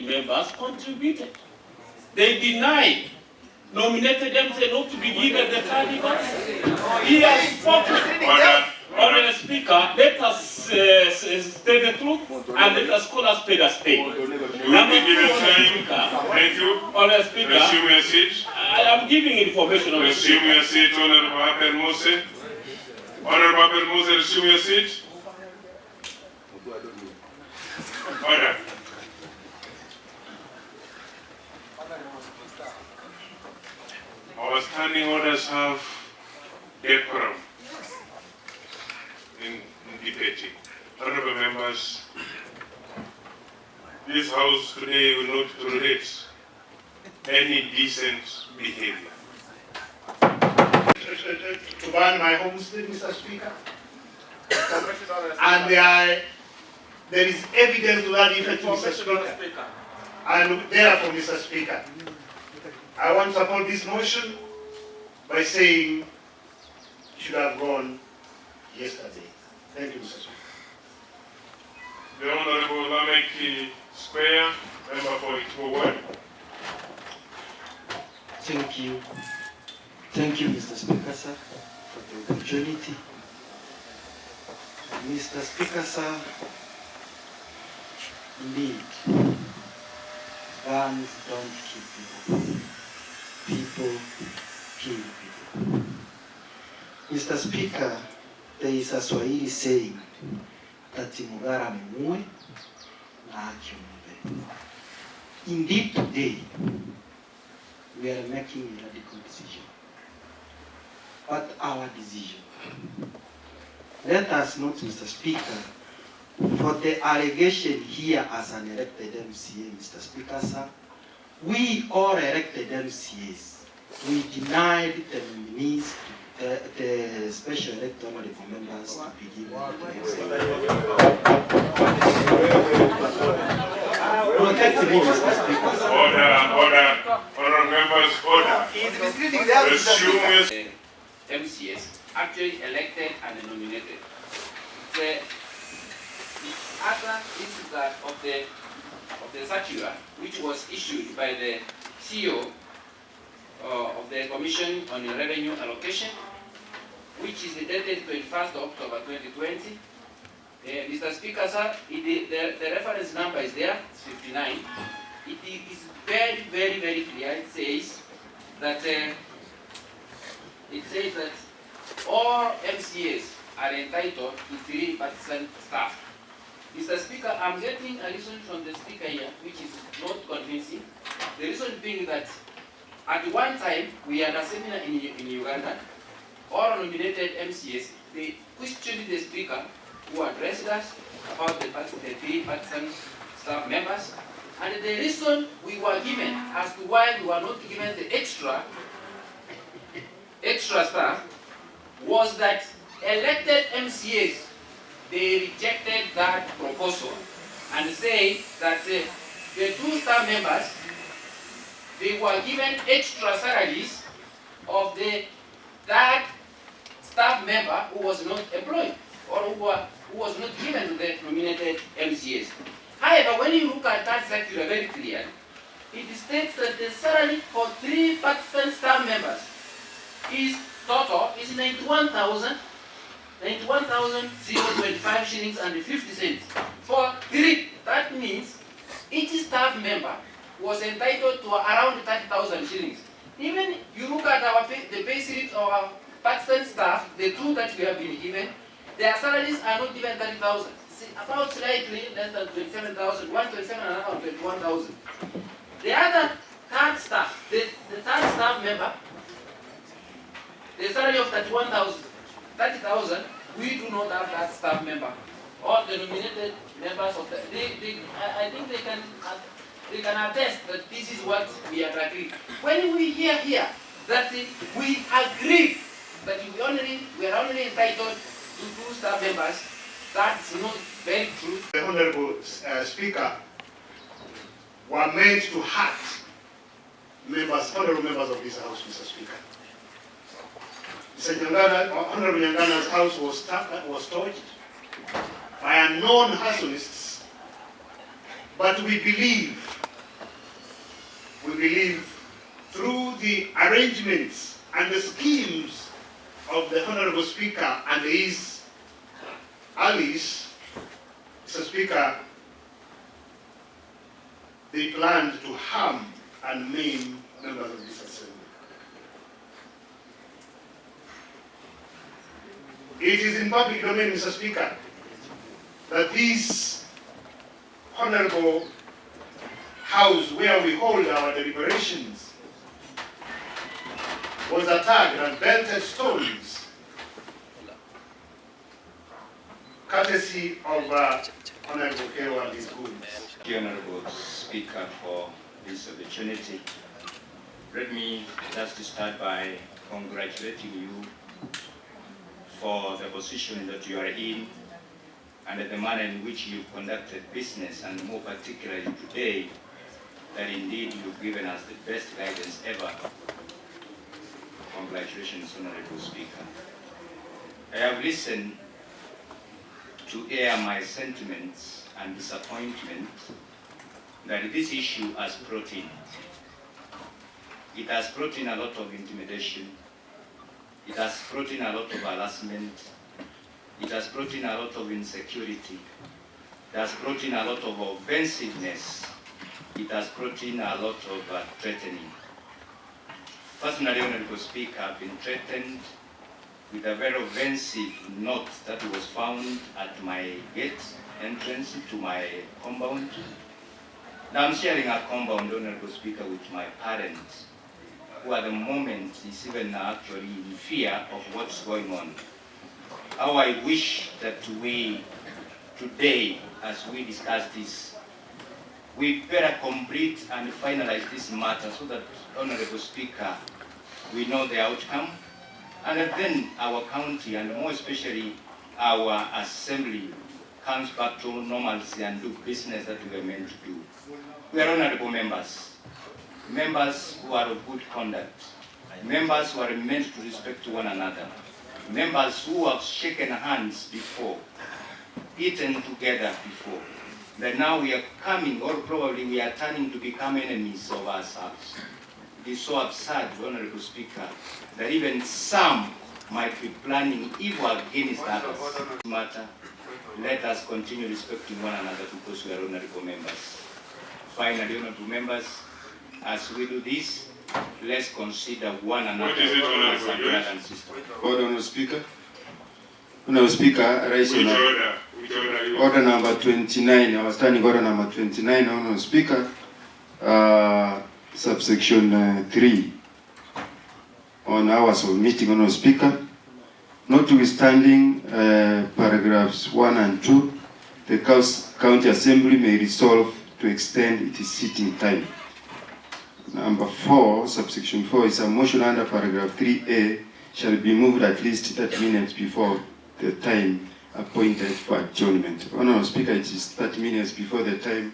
members contributed. They denied, nominated them, said not to be given the candidates. He has spoken. Honourable Speaker, let us say the truth and let us call a spade a spade. Number two, Thank you. Honourable Speaker, resume your seat. I am giving information on the Resume your seat, Honourable Abel Mose. Honourable Abel Mose, resume your seat. Order. Our standing orders have decorum in debating. Honourable members, this House today will not tolerate any decent behavior. To ban my homestead, Mr. Speaker. And there is evidence to that effect, Mr. Speaker. And therefore, Mr. Speaker, I want to support this motion by saying it should have gone yesterday. Thank you, Mr. Speaker. The Honourable Lameki Square, member for Ituwa. Thank you. Thank you, Mr. Speaker, sir, for the opportunity. Mr. Speaker, sir, indeed, guns don't kill people. People kill people. Mr. Speaker, there is a Swahili saying that Mugara Mumue na Akiumbe. Indeed, today, we are making a radical decision. But our decision, let us note, Mr. Speaker, for the allegation here as an elected MCA, Mr. Speaker, sir, we all elected MCAs, we denied the nominees, the special elected honorable members to be given protect me, Mr. Speaker, sir. Order, members, order. Resume. MCS actually elected and nominated. The other is that of the circular which was issued by the CEO of the Commission on Revenue Allocation, which is dated 21st October 2020. Mr. Speaker, sir, the reference number is there, 59. It is very, very, very clear. It says that all MCAs are entitled to 3% staff. Mr. Speaker, I'm getting a reason from the speaker here, which is not convincing. The reason being that at one time, we had a seminar in Uganda, all nominated MCAs, they questioned the speaker who addressed us about the 3% staff members. And the reason we were given as to why we were not given the extra staff was that elected MCAs, they rejected that proposal and say that the 2 staff members, they were given extra salaries of the third staff member who was not employed or who was not given to the nominated MCAs. However, when you look at that circular very clearly, it states that the salary for 3 participant staff members is total is 91,025 shillings and 50 cents. For 3, that means each staff member was entitled to around 30,000 shillings. Even you look at the pay slips of our participant staff, the 2 that we have been given, their salaries are not even 30,000. About slightly less than 27,000, 127 and around 21,000. The other third staff, the third staff member, the salary of 30,000, we do not have that staff member. All the nominated members of the, I think they can attest that this is what we have agreed. When we hear here that we agree that we are only entitled to 2 staff members, that's not very true. The Honorable Speaker were meant to hurt honorable members of this House, Mr. Speaker. Mr. Honorable Nyangana's house was torched by unknown arsonists, but we believe believe through the arrangements and the schemes of the Honorable Speaker and his allies, Mr. Speaker, they planned to harm and maim members of this assembly. It is in public domain, Mr. Speaker, that this honorable house where we hold our deliberations was attacked and belted stones, courtesy of Honorable Okero and his goons. Thank you, Honorable Speaker, for this opportunity. Let me just start by congratulating you for the position that you are in and the manner in which you conducted business, and more particularly today, that indeed you've given us the best guidance ever. Congratulations, Honorable Speaker. I have listened to air my sentiments and disappointment that this issue has brought in. It has brought in a lot of intimidation. It has brought in a lot of harassment. It has brought in a lot of insecurity. It has brought in a lot of offensiveness. It has brought in a lot of threatening. Personally, Honorable Speaker, I've been threatened with a very offensive note that was found at my gate entrance to my compound. Now I'm sharing a compound, Honorable Speaker, with my parents, who at the moment is even actually in fear of what's going on. How I wish that we, today, as we discuss this, we better complete and finalize this matter so that, Honorable Speaker, we know the outcome, and then our county, and more especially our assembly, comes back to normalcy and do business that we are meant to do. We are honorable members, members who are of good conduct, members who are meant to respect one another, members who have shaken hands before, eaten together before. That now we are coming, or probably we are turning to become enemies of ourselves. It is so absurd, Honorable Speaker, that even some might be planning evil against others. Matter, let us continue respecting one another because we are honorable members. Finally, honorable members, as we do this, let's consider one another as a brother and sister. Order, Honorable Speaker. Honorable Speaker, I raise Which order. order? Which order are you? Order number 29. Our standing order number 29, Honorable Speaker. Subsection 3. On hours of meeting, Honorable Speaker. Notwithstanding paragraphs 1 and 2, the County Assembly may resolve to extend its sitting time. Number 4, subsection 4, is a motion under paragraph 3A shall be moved at least 30 minutes before the time appointed for adjournment. Honorable Speaker, it is 30 minutes before the time